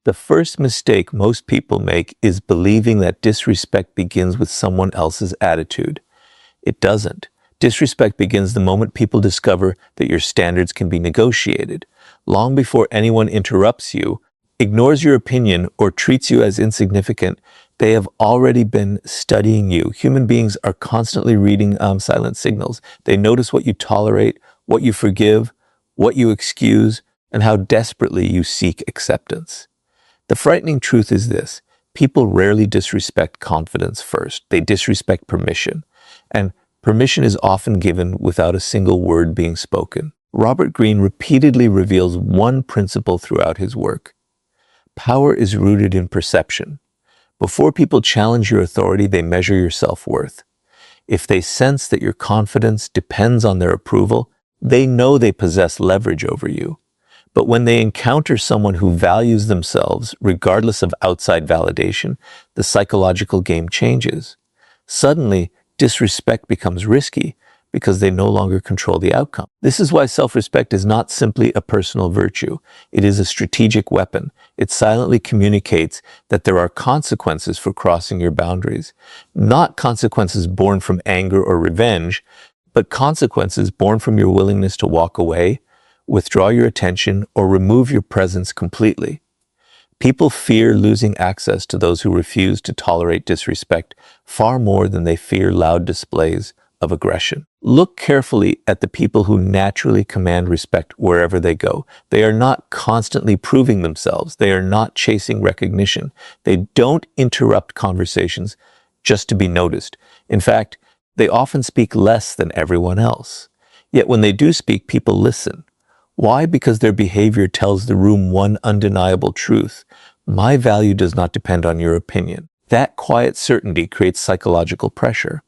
The first mistake most people make is believing that disrespect begins with someone else's attitude. It doesn't. Disrespect begins the moment people discover that your standards can be negotiated. Long before anyone interrupts you, ignores your opinion, or treats you as insignificant, they have already been studying you. Human beings are constantly reading silent signals. They notice what you tolerate, what you forgive, what you excuse, and how desperately you seek acceptance. The frightening truth is this: people rarely disrespect confidence first. They disrespect permission. And permission is often given without a single word being spoken. Robert Greene repeatedly reveals one principle throughout his work. Power is rooted in perception. Before people challenge your authority, they measure your self-worth. If they sense that your confidence depends on their approval, they know they possess leverage over you. But when they encounter someone who values themselves, regardless of outside validation, the psychological game changes. Suddenly, disrespect becomes risky because they no longer control the outcome. This is why self-respect is not simply a personal virtue. It is a strategic weapon. It silently communicates that there are consequences for crossing your boundaries. Not consequences born from anger or revenge, but consequences born from your willingness to walk away, withdraw your attention, or remove your presence completely. People fear losing access to those who refuse to tolerate disrespect far more than they fear loud displays of aggression. Look carefully at the people who naturally command respect wherever they go. They are not constantly proving themselves. They are not chasing recognition. They don't interrupt conversations just to be noticed. In fact, they often speak less than everyone else. Yet when they do speak, people listen. Why? Because their behavior tells the room one undeniable truth: my value does not depend on your opinion. That quiet certainty creates psychological pressure.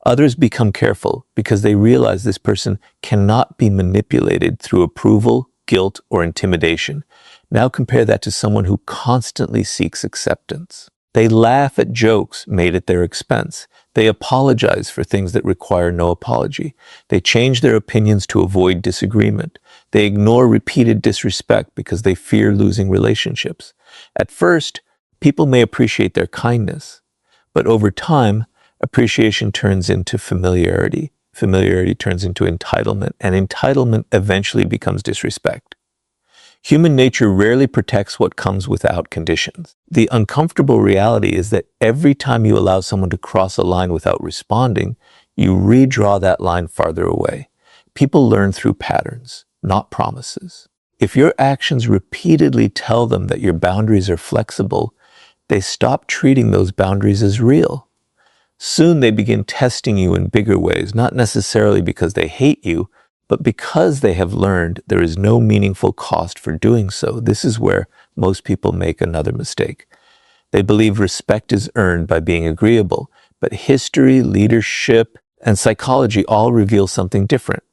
Others become careful because they realize this person cannot be manipulated through approval, guilt, or intimidation. Now compare that to someone who constantly seeks acceptance. They laugh at jokes made at their expense. They apologize for things that require no apology. They change their opinions to avoid disagreement. They ignore repeated disrespect because they fear losing relationships. At first, people may appreciate their kindness, but over time, appreciation turns into familiarity. Familiarity turns into entitlement, and entitlement eventually becomes disrespect. Human nature rarely protects what comes without conditions. The uncomfortable reality is that every time you allow someone to cross a line without responding, you redraw that line farther away. People learn through patterns, not promises. If your actions repeatedly tell them that your boundaries are flexible, they stop treating those boundaries as real. Soon they begin testing you in bigger ways, not necessarily because they hate you, but because they have learned there is no meaningful cost for doing so. This is where most people make another mistake. They believe respect is earned by being agreeable, but history, leadership, and psychology all reveal something different.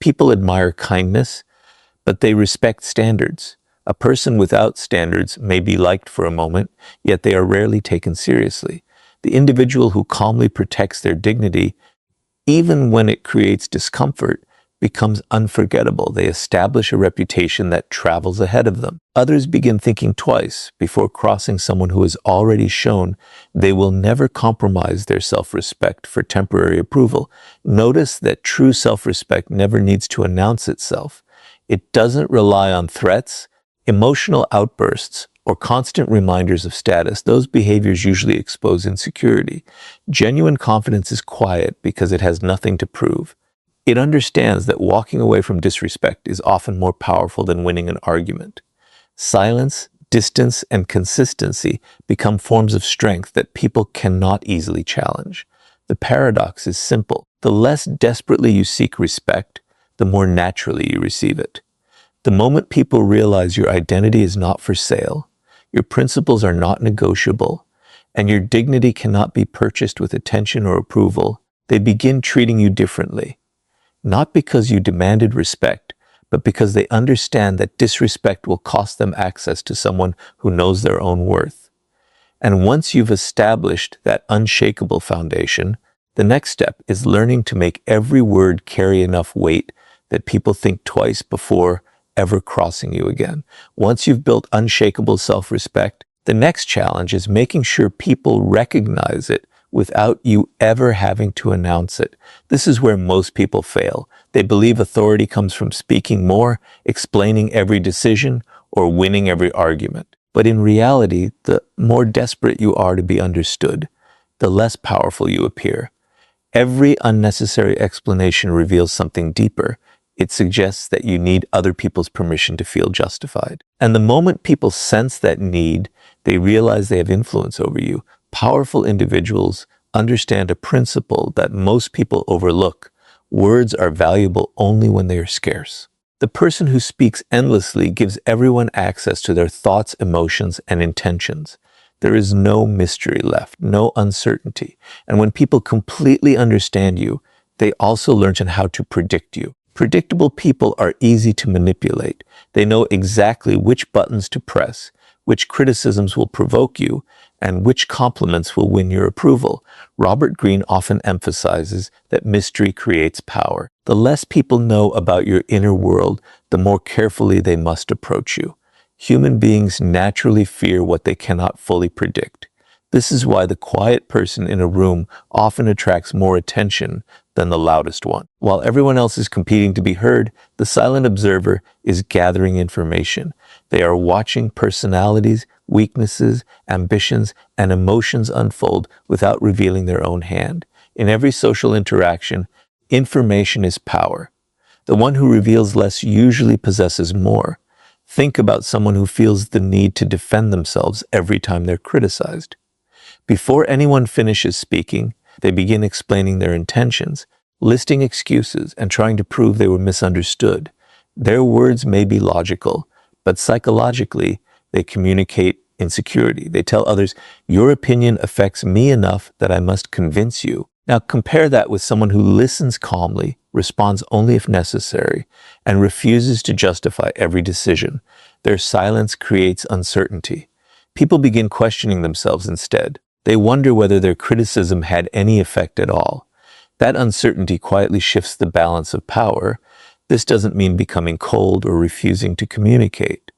People admire kindness, but they respect standards. A person without standards may be liked for a moment, yet they are rarely taken seriously. The individual who calmly protects their dignity, even when it creates discomfort, becomes unforgettable. They establish a reputation that travels ahead of them. Others begin thinking twice before crossing someone who has already shown they will never compromise their self-respect for temporary approval. Notice that true self-respect never needs to announce itself. It doesn't rely on threats, emotional outbursts, or constant reminders of status. Those behaviors usually expose insecurity. Genuine confidence is quiet because it has nothing to prove. It understands that walking away from disrespect is often more powerful than winning an argument. Silence, distance, and consistency become forms of strength that people cannot easily challenge. The paradox is simple. The less desperately you seek respect, the more naturally you receive it. The moment people realize your identity is not for sale, your principles are not negotiable, and your dignity cannot be purchased with attention or approval, they begin treating you differently. Not because you demanded respect, but because they understand that disrespect will cost them access to someone who knows their own worth. And once you've established that unshakable foundation, the next step is learning to make every word carry enough weight that people think twice before ever crossing you again. Once you've built unshakable self-respect, the next challenge is making sure people recognize it without you ever having to announce it. This is where most people fail. They believe authority comes from speaking more, explaining every decision, or winning every argument. But in reality, the more desperate you are to be understood, the less powerful you appear. Every unnecessary explanation reveals something deeper. It suggests that you need other people's permission to feel justified. And the moment people sense that need, they realize they have influence over you. Powerful individuals understand a principle that most people overlook. Words are valuable only when they are scarce. The person who speaks endlessly gives everyone access to their thoughts, emotions, and intentions. There is no mystery left, no uncertainty. And when people completely understand you, they also learn how to predict you. Predictable people are easy to manipulate. They know exactly which buttons to press, which criticisms will provoke you, and which compliments will win your approval. Robert Greene often emphasizes that mystery creates power. The less people know about your inner world, the more carefully they must approach you. Human beings naturally fear what they cannot fully predict. This is why the quiet person in a room often attracts more attention than the loudest one. While everyone else is competing to be heard, the silent observer is gathering information. They are watching personalities, weaknesses, ambitions, and emotions unfold without revealing their own hand. In every social interaction, information is power. The one who reveals less usually possesses more. Think about someone who feels the need to defend themselves every time they're criticized. Before anyone finishes speaking, they begin explaining their intentions, listing excuses, and trying to prove they were misunderstood. Their words may be logical, but psychologically, they communicate insecurity. They tell others, your opinion affects me enough that I must convince you. Now compare that with someone who listens calmly, responds only if necessary, and refuses to justify every decision. Their silence creates uncertainty. People begin questioning themselves instead. They wonder whether their criticism had any effect at all. That uncertainty quietly shifts the balance of power. This doesn't mean becoming cold or refusing to communicate.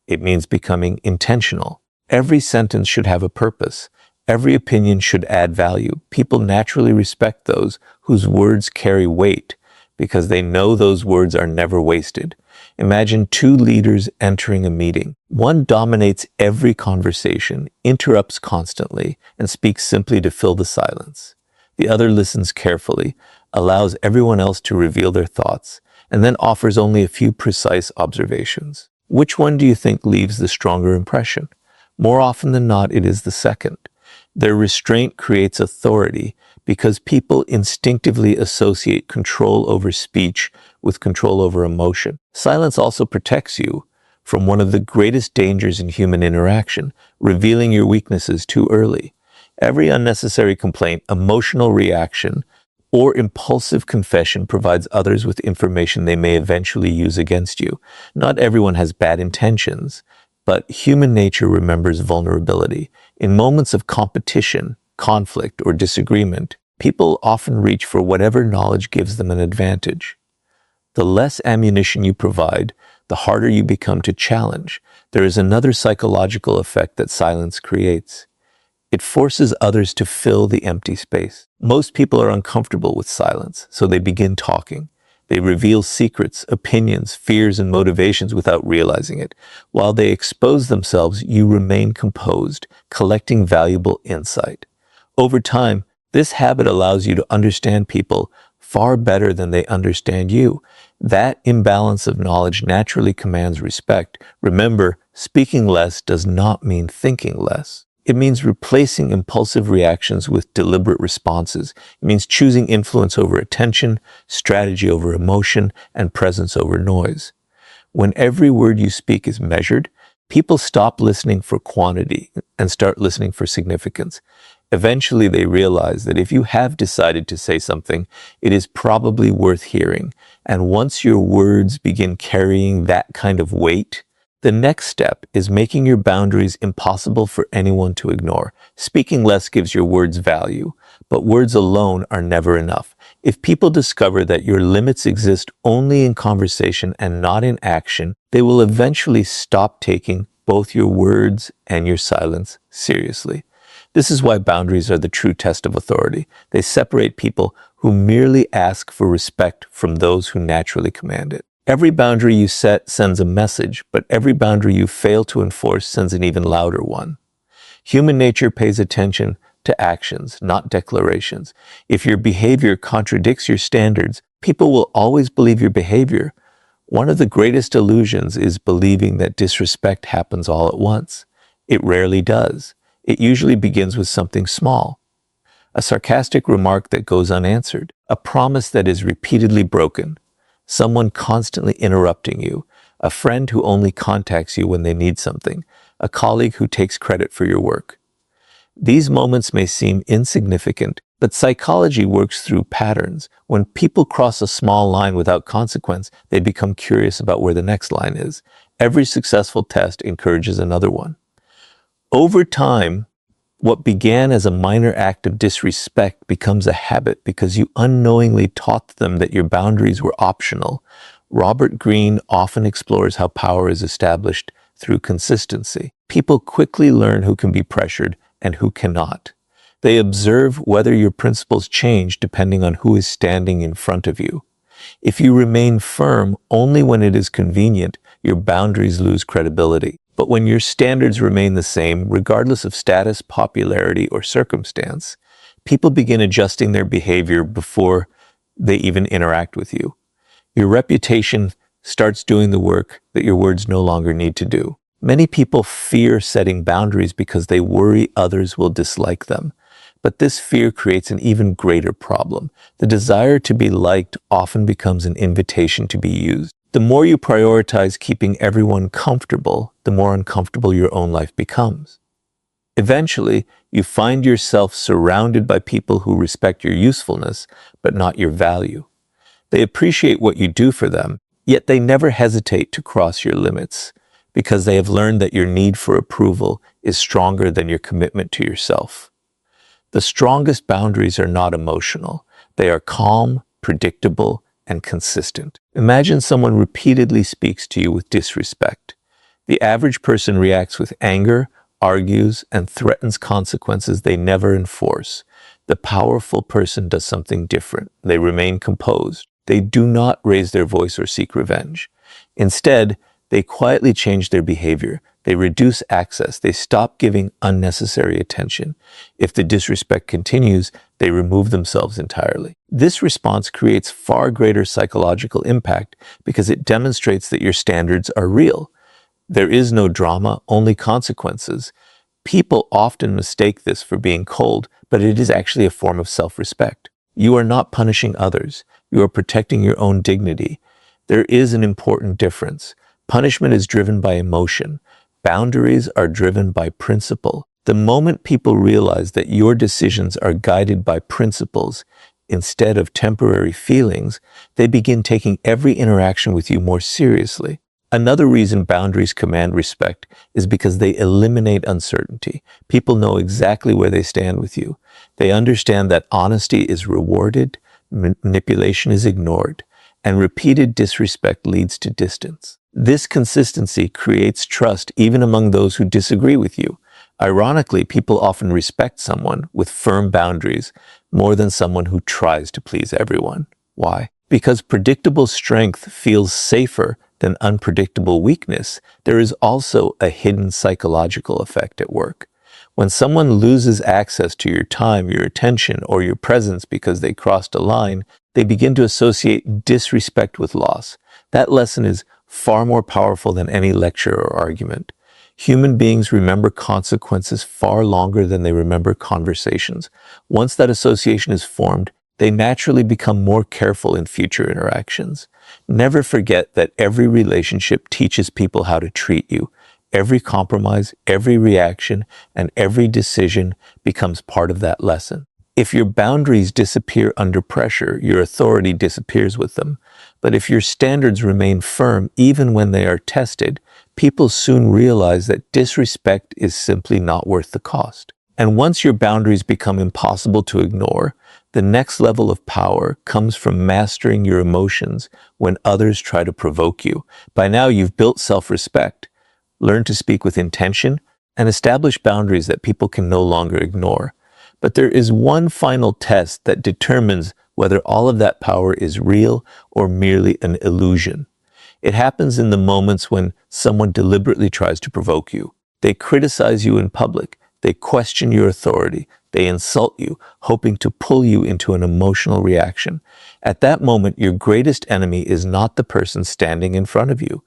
It means becoming intentional. Every sentence should have a purpose. Every opinion should add value. People naturally respect those whose words carry weight because they know those words are never wasted. Imagine two leaders entering a meeting. One dominates every conversation, interrupts constantly, and speaks simply to fill the silence. The other listens carefully, allows everyone else to reveal their thoughts, and then offers only a few precise observations. Which one do you think leaves the stronger impression? More often than not, it is the second. Their restraint creates authority because people instinctively associate control over speech with control over emotion. Silence also protects you from one of the greatest dangers in human interaction, revealing your weaknesses too early. Every unnecessary complaint, emotional reaction, or impulsive confession provides others with information they may eventually use against you. Not everyone has bad intentions, but human nature remembers vulnerability. In moments of competition, conflict, or disagreement, people often reach for whatever knowledge gives them an advantage. The less ammunition you provide, the harder you become to challenge. There is another psychological effect that silence creates. It forces others to fill the empty space. Most people are uncomfortable with silence, so they begin talking. They reveal secrets, opinions, fears, and motivations without realizing it. While they expose themselves, you remain composed, collecting valuable insight. Over time, this habit allows you to understand people far better than they understand you. That imbalance of knowledge naturally commands respect. Remember, speaking less does not mean thinking less. It means replacing impulsive reactions with deliberate responses. It means choosing influence over attention, strategy over emotion, and presence over noise. When every word you speak is measured, people stop listening for quantity and start listening for significance. Eventually, they realize that if you have decided to say something, it is probably worth hearing. And once your words begin carrying that kind of weight, the next step is making your boundaries impossible for anyone to ignore. Speaking less gives your words value, but words alone are never enough. If people discover that your limits exist only in conversation and not in action, they will eventually stop taking both your words and your silence seriously. This is why boundaries are the true test of authority. They separate people who merely ask for respect from those who naturally command it. Every boundary you set sends a message, but every boundary you fail to enforce sends an even louder one. Human nature pays attention to actions, not declarations. If your behavior contradicts your standards, people will always believe your behavior. One of the greatest illusions is believing that disrespect happens all at once. It rarely does. It usually begins with something small. A sarcastic remark that goes unanswered, a promise that is repeatedly broken, someone constantly interrupting you, a friend who only contacts you when they need something, a colleague who takes credit for your work. These moments may seem insignificant, but psychology works through patterns. When people cross a small line without consequence, they become curious about where the next line is. Every successful test encourages another one. Over time, what began as a minor act of disrespect becomes a habit because you unknowingly taught them that your boundaries were optional. Robert Greene often explores how power is established through consistency. People quickly learn who can be pressured and who cannot. They observe whether your principles change depending on who is standing in front of you. If you remain firm only when it is convenient, your boundaries lose credibility. But when your standards remain the same, regardless of status, popularity, or circumstance, people begin adjusting their behavior before they even interact with you. Your reputation starts doing the work that your words no longer need to do. Many people fear setting boundaries because they worry others will dislike them. But this fear creates an even greater problem. The desire to be liked often becomes an invitation to be used. The more you prioritize keeping everyone comfortable, the more uncomfortable your own life becomes. Eventually, you find yourself surrounded by people who respect your usefulness, but not your value. They appreciate what you do for them, yet they never hesitate to cross your limits, because they have learned that your need for approval is stronger than your commitment to yourself. The strongest boundaries are not emotional. They are calm, predictable, and consistent. Imagine someone repeatedly speaks to you with disrespect. The average person reacts with anger, argues, and threatens consequences they never enforce. The powerful person does something different. They remain composed. They do not raise their voice or seek revenge. Instead, they quietly change their behavior. They reduce access. They stop giving unnecessary attention. If the disrespect continues, they remove themselves entirely. This response creates far greater psychological impact because it demonstrates that your standards are real. There is no drama, only consequences. People often mistake this for being cold, but it is actually a form of self-respect. You are not punishing others. You are protecting your own dignity. There is an important difference. Punishment is driven by emotion. Boundaries are driven by principle. The moment people realize that your decisions are guided by principles instead of temporary feelings, they begin taking every interaction with you more seriously. Another reason boundaries command respect is because they eliminate uncertainty. People know exactly where they stand with you. They understand that honesty is rewarded, manipulation is ignored, and repeated disrespect leads to distance. This consistency creates trust even among those who disagree with you. Ironically, people often respect someone with firm boundaries more than someone who tries to please everyone. Why? Because predictable strength feels safer than unpredictable weakness. There is also a hidden psychological effect at work. When someone loses access to your time, your attention, or your presence because they crossed a line, they begin to associate disrespect with loss. That lesson is far more powerful than any lecture or argument. Human beings remember consequences far longer than they remember conversations. Once that association is formed, they naturally become more careful in future interactions. Never forget that every relationship teaches people how to treat you. Every compromise, every reaction, and every decision becomes part of that lesson. If your boundaries disappear under pressure, your authority disappears with them. But if your standards remain firm even when they are tested, people soon realize that disrespect is simply not worth the cost. And once your boundaries become impossible to ignore, the next level of power comes from mastering your emotions when others try to provoke you. By now, you've built self-respect, learned to speak with intention, and establish boundaries that people can no longer ignore. But there is one final test that determines whether all of that power is real or merely an illusion. It happens in the moments when someone deliberately tries to provoke you. They criticize you in public. They question your authority. They insult you, hoping to pull you into an emotional reaction. At that moment, your greatest enemy is not the person standing in front of you.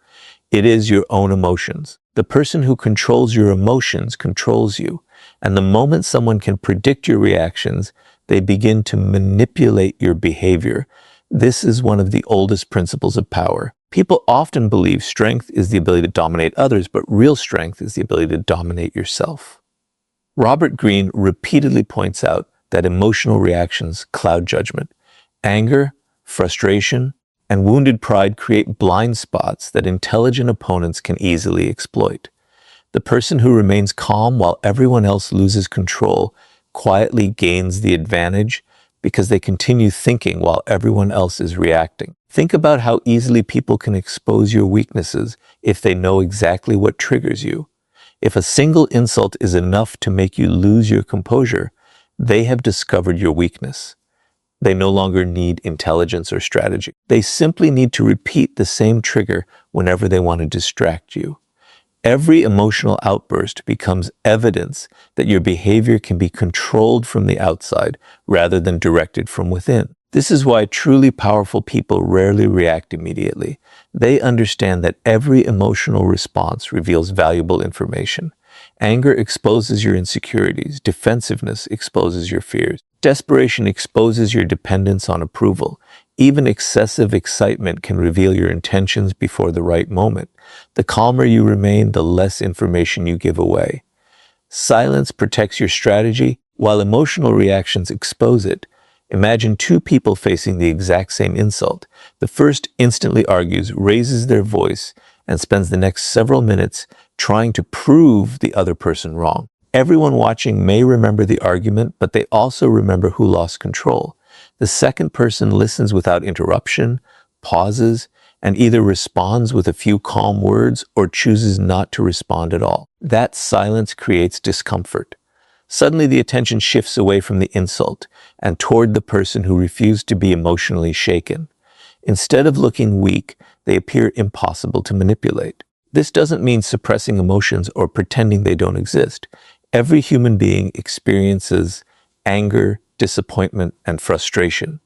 It is your own emotions. The person who controls your emotions controls you. And the moment someone can predict your reactions, they begin to manipulate your behavior. This is one of the oldest principles of power. People often believe strength is the ability to dominate others, but real strength is the ability to dominate yourself. Robert Greene repeatedly points out that emotional reactions cloud judgment. Anger, frustration, and wounded pride create blind spots that intelligent opponents can easily exploit. The person who remains calm while everyone else loses control quietly gains the advantage because they continue thinking while everyone else is reacting. Think about how easily people can expose your weaknesses if they know exactly what triggers you. If a single insult is enough to make you lose your composure, they have discovered your weakness. They no longer need intelligence or strategy. They simply need to repeat the same trigger whenever they want to distract you. Every emotional outburst becomes evidence that your behavior can be controlled from the outside rather than directed from within. This is why truly powerful people rarely react immediately. They understand that every emotional response reveals valuable information. Anger exposes your insecurities. Defensiveness exposes your fears. Desperation exposes your dependence on approval. Even excessive excitement can reveal your intentions before the right moment. The calmer you remain, the less information you give away. Silence protects your strategy, while emotional reactions expose it. Imagine two people facing the exact same insult. The first instantly argues, raises their voice, and spends the next several minutes trying to prove the other person wrong. Everyone watching may remember the argument, but they also remember who lost control. The second person listens without interruption, pauses, and either responds with a few calm words or chooses not to respond at all. That silence creates discomfort. Suddenly the attention shifts away from the insult and toward the person who refused to be emotionally shaken. Instead of looking weak, they appear impossible to manipulate. This doesn't mean suppressing emotions or pretending they don't exist. Every human being experiences anger, disappointment, and frustration.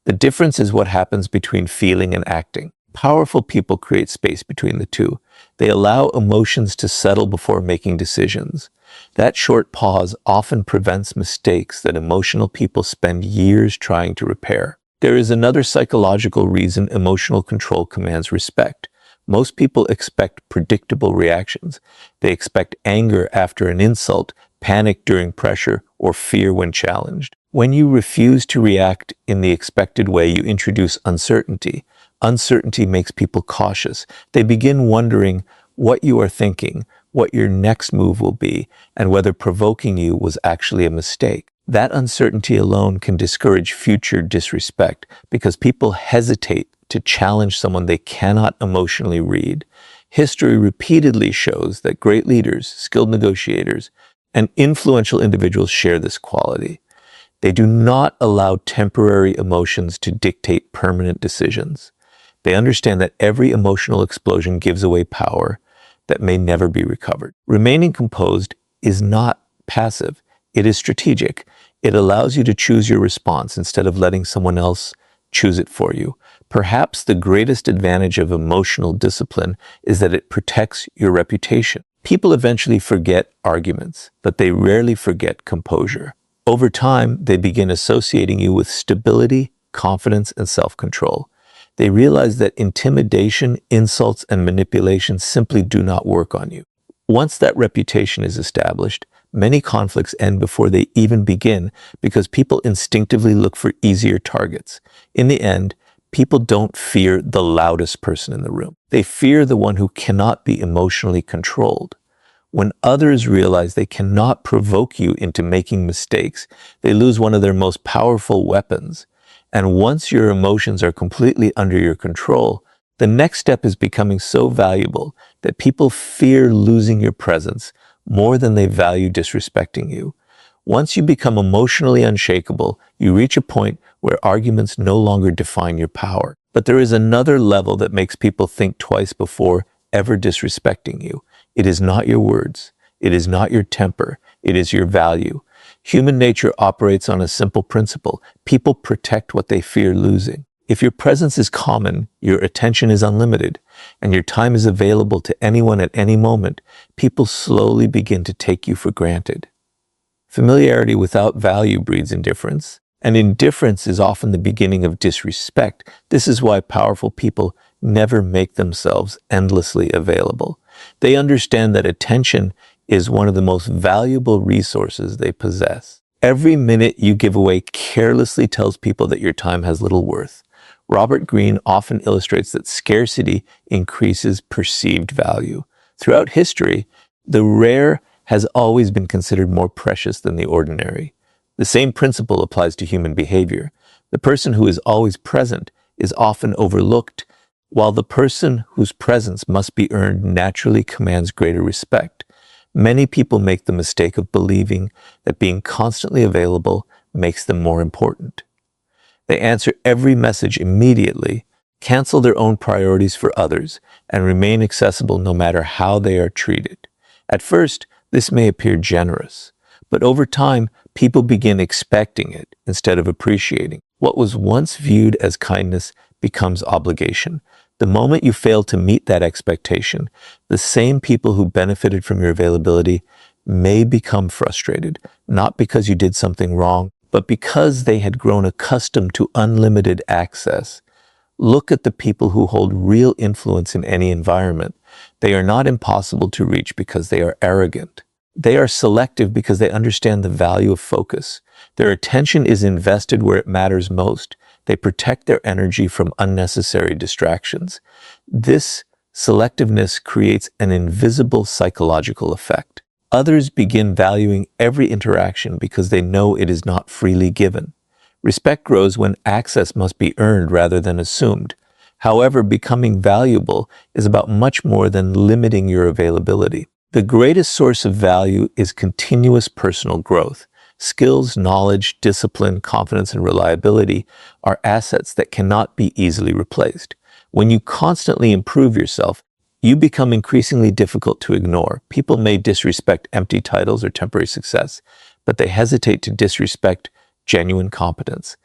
The difference is what happens between feeling and acting. Powerful people create space between the two. They allow emotions to settle before making decisions. That short pause often prevents mistakes that emotional people spend years trying to repair. There is another psychological reason emotional control commands respect. Most people expect predictable reactions. They expect anger after an insult, panic during pressure, or fear when challenged. When you refuse to react in the expected way, you introduce uncertainty. Uncertainty makes people cautious. They begin wondering what you are thinking, what your next move will be, and whether provoking you was actually a mistake. That uncertainty alone can discourage future disrespect because people hesitate to challenge someone they cannot emotionally read. History repeatedly shows that great leaders, skilled negotiators, and influential individuals share this quality. They do not allow temporary emotions to dictate permanent decisions. They understand that every emotional explosion gives away power that may never be recovered. Remaining composed is not passive. It is strategic. It allows you to choose your response instead of letting someone else choose it for you. Perhaps the greatest advantage of emotional discipline is that it protects your reputation. People eventually forget arguments, but they rarely forget composure. Over time, they begin associating you with stability, confidence, and self-control. They realize that intimidation, insults, and manipulation simply do not work on you. Once that reputation is established, many conflicts end before they even begin because people instinctively look for easier targets. In the end, people don't fear the loudest person in the room. They fear the one who cannot be emotionally controlled. When others realize they cannot provoke you into making mistakes, they lose one of their most powerful weapons. And once your emotions are completely under your control, the next step is becoming so valuable that people fear losing your presence more than they value disrespecting you. Once you become emotionally unshakable, you reach a point where arguments no longer define your power. But there is another level that makes people think twice before ever disrespecting you. It is not your words. It is not your temper. It is your value. Human nature operates on a simple principle. People protect what they fear losing. If your presence is common, your attention is unlimited, and your time is available to anyone at any moment, people slowly begin to take you for granted. Familiarity without value breeds indifference, and indifference is often the beginning of disrespect. This is why powerful people never make themselves endlessly available. They understand that attention is one of the most valuable resources they possess. Every minute you give away carelessly tells people that your time has little worth. Robert Greene often illustrates that scarcity increases perceived value. Throughout history, the rare has always been considered more precious than the ordinary. The same principle applies to human behavior. The person who is always present is often overlooked, while the person whose presence must be earned naturally commands greater respect. Many people make the mistake of believing that being constantly available makes them more important. They answer every message immediately, cancel their own priorities for others, and remain accessible no matter how they are treated. At first, this may appear generous, but over time, people begin expecting it instead of appreciating. What was once viewed as kindness becomes obligation. The moment you fail to meet that expectation, the same people who benefited from your availability may become frustrated, not because you did something wrong, but because they had grown accustomed to unlimited access. Look at the people who hold real influence in any environment. They are not impossible to reach because they are arrogant. They are selective because they understand the value of focus. Their attention is invested where it matters most. They protect their energy from unnecessary distractions. This selectiveness creates an invisible psychological effect. Others begin valuing every interaction because they know it is not freely given. Respect grows when access must be earned rather than assumed. However, becoming valuable is about much more than limiting your availability. The greatest source of value is continuous personal growth. Skills, knowledge, discipline, confidence, and reliability are assets that cannot be easily replaced. When you constantly improve yourself, you become increasingly difficult to ignore. People may disrespect empty titles or temporary success, but they hesitate to disrespect genuine competence.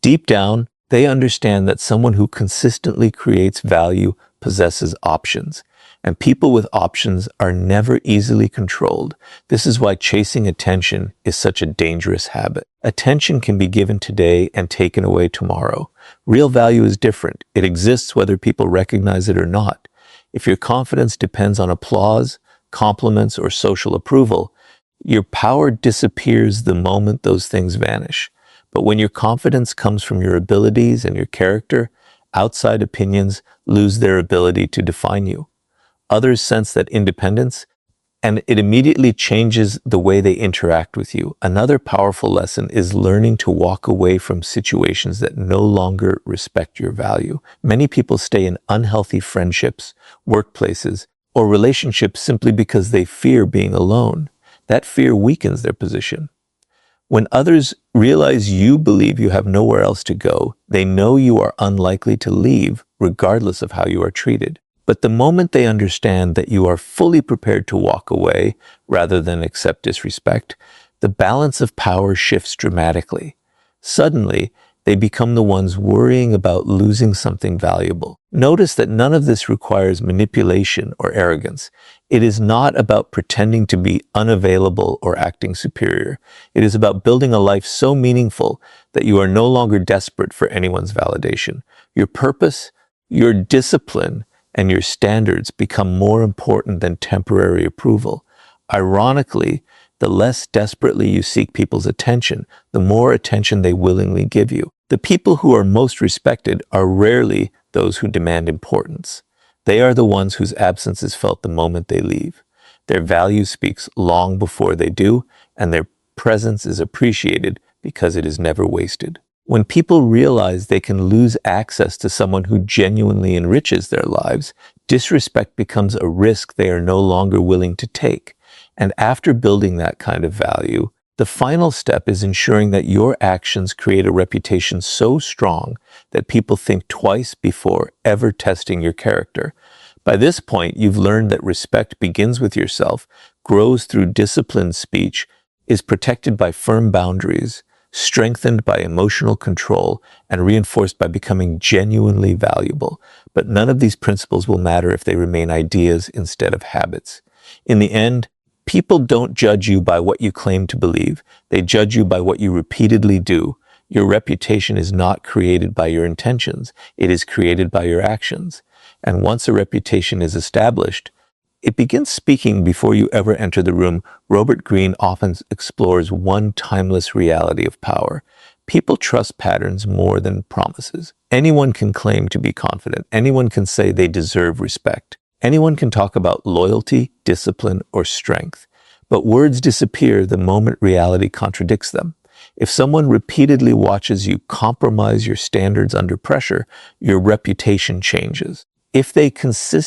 Deep down, they understand that someone who consistently creates value possesses options, and people with options are never easily controlled. This is why chasing attention is such a dangerous habit. Attention can be given today and taken away tomorrow. Real value is different. It exists whether people recognize it or not. If your confidence depends on applause, compliments, or social approval, your power disappears the moment those things vanish. But when your confidence comes from your abilities and your character, outside opinions lose their ability to define you. Others sense that independence, and it immediately changes the way they interact with you. Another powerful lesson is learning to walk away from situations that no longer respect your value. Many people stay in unhealthy friendships, workplaces, or relationships simply because they fear being alone. That fear weakens their position. When others realize you believe you have nowhere else to go, they know you are unlikely to leave, regardless of how you are treated. But the moment they understand that you are fully prepared to walk away rather than accept disrespect, the balance of power shifts dramatically. Suddenly, they become the ones worrying about losing something valuable. Notice that none of this requires manipulation or arrogance. It is not about pretending to be unavailable or acting superior. It is about building a life so meaningful that you are no longer desperate for anyone's validation. Your purpose, your discipline, and your standards become more important than temporary approval. Ironically, the less desperately you seek people's attention, the more attention they willingly give you. The people who are most respected are rarely those who demand importance. They are the ones whose absence is felt the moment they leave. Their value speaks long before they do, and their presence is appreciated because it is never wasted. When people realize they can lose access to someone who genuinely enriches their lives, disrespect becomes a risk they are no longer willing to take. And after building that kind of value, the final step is ensuring that your actions create a reputation so strong that people think twice before ever testing your character. By this point, you've learned that respect begins with yourself, grows through disciplined speech, is protected by firm boundaries, strengthened by emotional control, and reinforced by becoming genuinely valuable. But none of these principles will matter if they remain ideas instead of habits. In the end, people don't judge you by what you claim to believe. They judge you by what you repeatedly do. Your reputation is not created by your intentions. It is created by your actions. And once a reputation is established, it begins speaking before you ever enter the room. Robert Greene often explores one timeless reality of power. People trust patterns more than promises. Anyone can claim to be confident. Anyone can say they deserve respect. Anyone can talk about loyalty, discipline, or strength. But words disappear the moment reality contradicts them. If someone repeatedly watches you compromise your standards under pressure, your reputation changes. If they consistently